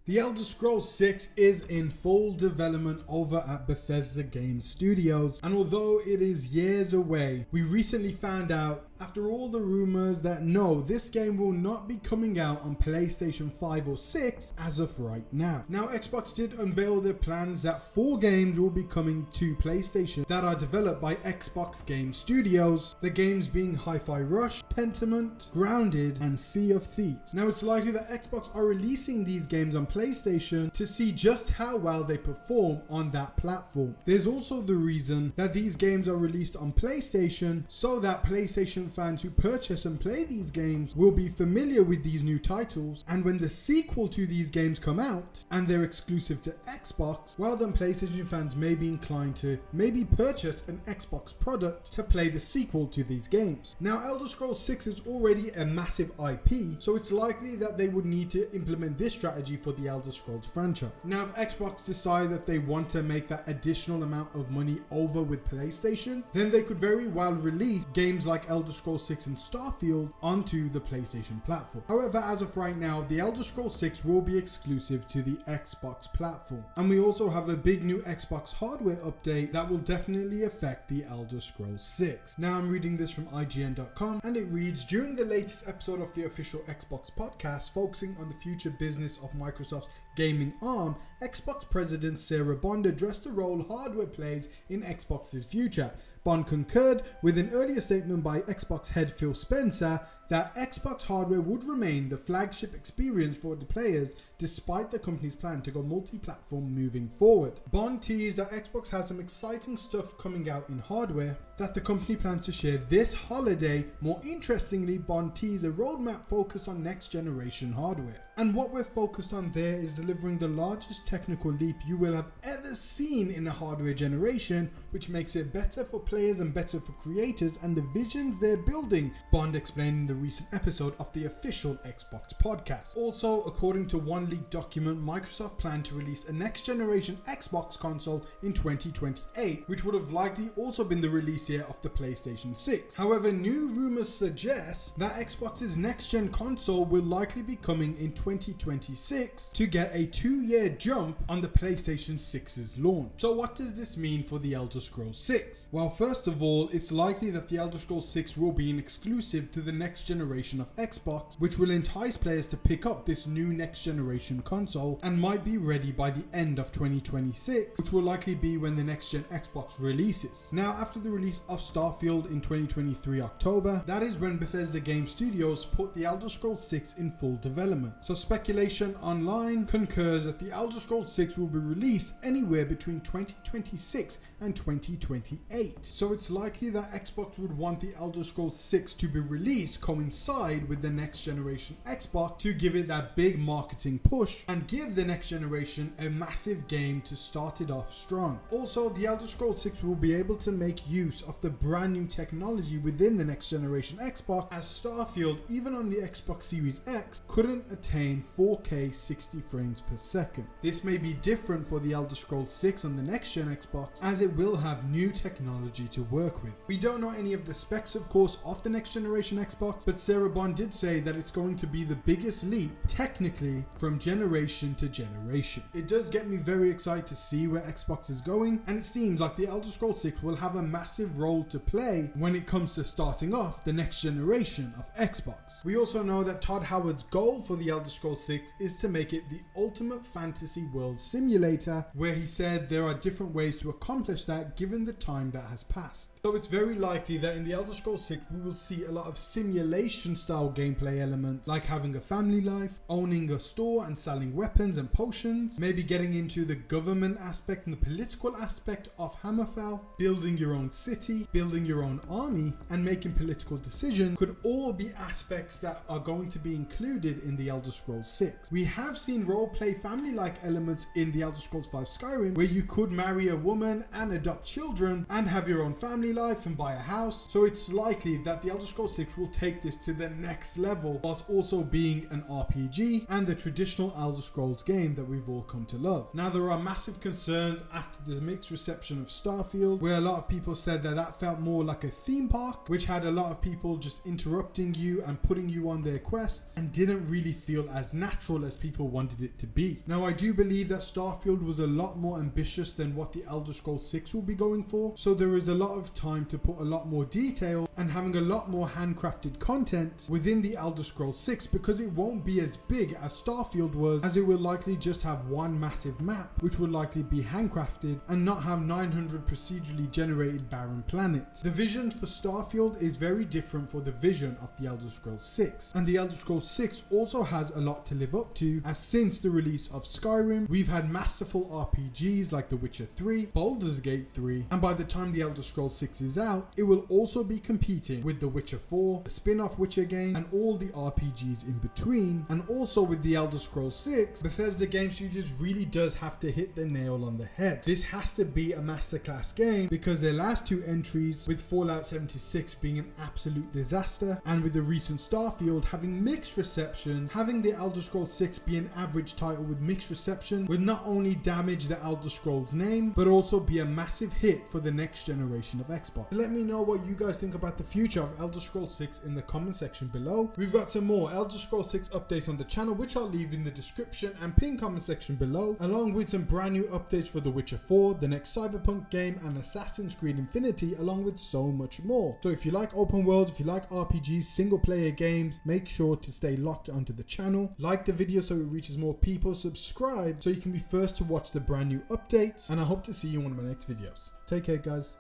The Elder Scrolls 6 is in full development over at Bethesda Game Studios, and although it is years away, we recently found out after all the rumors that no, this game will not be coming out on PlayStation 5 or 6 as of right now. Now, Xbox did unveil their plans that 4 games will be coming to PlayStation that are developed by Xbox Game Studios, the games being Hi-Fi Rush, Pentiment, Grounded, and Sea of Thieves. Now, it's likely that Xbox are releasing these games on PlayStation to see just how well they perform on that platform. There's also the reason that these games are released on PlayStation so that PlayStation fans who purchase and play these games will be familiar with these new titles, and when the sequel to these games come out and they're exclusive to Xbox, well then PlayStation fans may be inclined to maybe purchase an Xbox product to play the sequel to these games. Now, Elder Scrolls 6 is already a massive IP, so it's likely that they would need to implement this strategy for the Elder Scrolls franchise. Now, if Xbox decide that they want to make that additional amount of money over with PlayStation, then they could very well release games like Elder Scrolls 6 and Starfield onto the PlayStation platform. However, as of right now, the Elder Scrolls 6 will be exclusive to the Xbox platform. And we also have a big new Xbox hardware update that will definitely affect the Elder Scrolls 6. Now, I'm reading this from IGN.com, and it reads, during the latest episode of the official Xbox podcast focusing on the future business of Microsoft's gaming arm, Xbox President Sarah Bond addressed the role hardware plays in Xbox's future. Bond concurred with an earlier statement by Xbox head Phil Spencer that Xbox hardware would remain the flagship experience for the players despite the company's plan to go multi-platform moving forward. Bond teased that Xbox has some exciting stuff coming out in hardware that the company plans to share this holiday. More interestingly, Bond teased a roadmap focused on next generation hardware. And what we're focused on there is delivering the largest technical leap you will have ever seen in a hardware generation, which makes it better for players and better for creators and the visions they're building, Bond explained in the recent episode of the official Xbox podcast. Also, according to one leaked document, Microsoft planned to release a next generation Xbox console in 2028, which would have likely also been the release year of the PlayStation 6. However, new rumors suggest that Xbox's next gen console will likely be coming in 2026 to get a 2-year jump on the PlayStation 6's launch. So what does this mean for the Elder Scrolls 6? Well, first of all, it's likely that the Elder Scrolls 6 will be an exclusive to the next generation of Xbox, which will entice players to pick up this new next generation console and might be ready by the end of 2026, which will likely be when the next gen Xbox releases. Now, after the release of Starfield in 2023 October, that is when Bethesda Game Studios put the Elder Scrolls 6 in full development. So speculation online concurs that the Elder Scrolls 6 will be released anywhere between 2026 and 2028. So it's likely that Xbox would want the Elder Scrolls 6 to be released coincide with the next generation Xbox to give it that big marketing push and give the next generation a massive game to start it off strong. Also, the Elder Scrolls 6 will be able to make use of the brand new technology within the next generation Xbox, as Starfield, even on the Xbox Series X, couldn't attain 4K 60 frames per second. This may be different for the Elder Scrolls 6 on the next gen Xbox, as it will have new technology to work with. We don't know any of the specs, of course, of the next generation Xbox, but Sarah Bond did say that it's going to be the biggest leap technically from generation to generation. It does get me very excited to see where Xbox is going, and it seems like the Elder Scrolls 6 will have a massive role to play when it comes to starting off the next generation of Xbox. We also know that Todd Howard's goal for the Elder Scrolls 6 is to make it the ultimate fantasy world simulator, where he said there are different ways to accomplish that given the time that has passed. So it's very likely that in the Elder Scrolls 6 we will see a lot of simulation style gameplay elements, like having a family life, owning a store and selling weapons and potions, maybe getting into the government aspect and the political aspect of Hammerfell, building your own city, building your own army, and making political decisions could all be aspects that are going to be included in the Elder Scrolls 6. We have seen roleplay family-like elements in the Elder Scrolls 5 Skyrim, where you could marry a woman and adopt children and have your own family family life and buy a house. So it's likely that the Elder Scrolls 6 will take this to the next level, whilst also being an RPG and the traditional Elder Scrolls game that we've all come to love. Now, there are massive concerns after the mixed reception of Starfield, where a lot of people said that that felt more like a theme park, which had a lot of people just interrupting you and putting you on their quests, and didn't really feel as natural as people wanted it to be. Now, I do believe that Starfield was a lot more ambitious than what the Elder Scrolls 6 will be going for, so there is a lot of time to put a lot more detail and having a lot more handcrafted content within the Elder Scrolls 6, because it won't be as big as Starfield was, as it will likely just have one massive map, which will likely be handcrafted and not have 900 procedurally generated barren planets. The vision for Starfield is very different for the vision of the Elder Scrolls 6, and the Elder Scrolls 6 also has a lot to live up to, as since the release of Skyrim, we've had masterful RPGs like The Witcher 3, Baldur's Gate 3, and by the time the Elder Scrolls 6 is out, it will also be competing with The Witcher 4, the spin-off Witcher game, and all the RPGs in between. And also with the Elder Scrolls 6, Bethesda Game Studios really does have to hit the nail on the head. This has to be a masterclass game, because their last two entries, with Fallout 76 being an absolute disaster, and with the recent Starfield having mixed reception, having the Elder Scrolls 6 be an average title with mixed reception would not only damage the Elder Scrolls name, but also be a massive hit for the next generation of Xbox. Let me know what you guys think about the future of Elder Scrolls 6 in the comment section below. We've got some more Elder Scrolls 6 updates on the channel, which I'll leave in the description and pinned comment section below, along with some brand new updates for The Witcher 4, the next Cyberpunk game, and Assassin's Creed Infinity, along with so much more. So if you like open worlds, if you like RPGs, single player games, make sure to stay locked onto the channel. Like the video so it reaches more people, subscribe so you can be first to watch the brand new updates, and I hope to see you in one of my next videos. Take care, guys.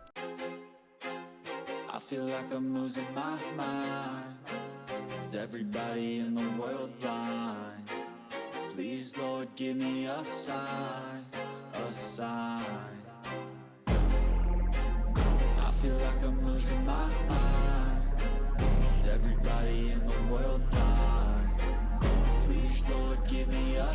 I feel like I'm losing my mind. Is everybody in the world blind? Please, Lord, give me a sign, a sign. I feel like I'm losing my mind. Is everybody in the world blind? Please, Lord, give me a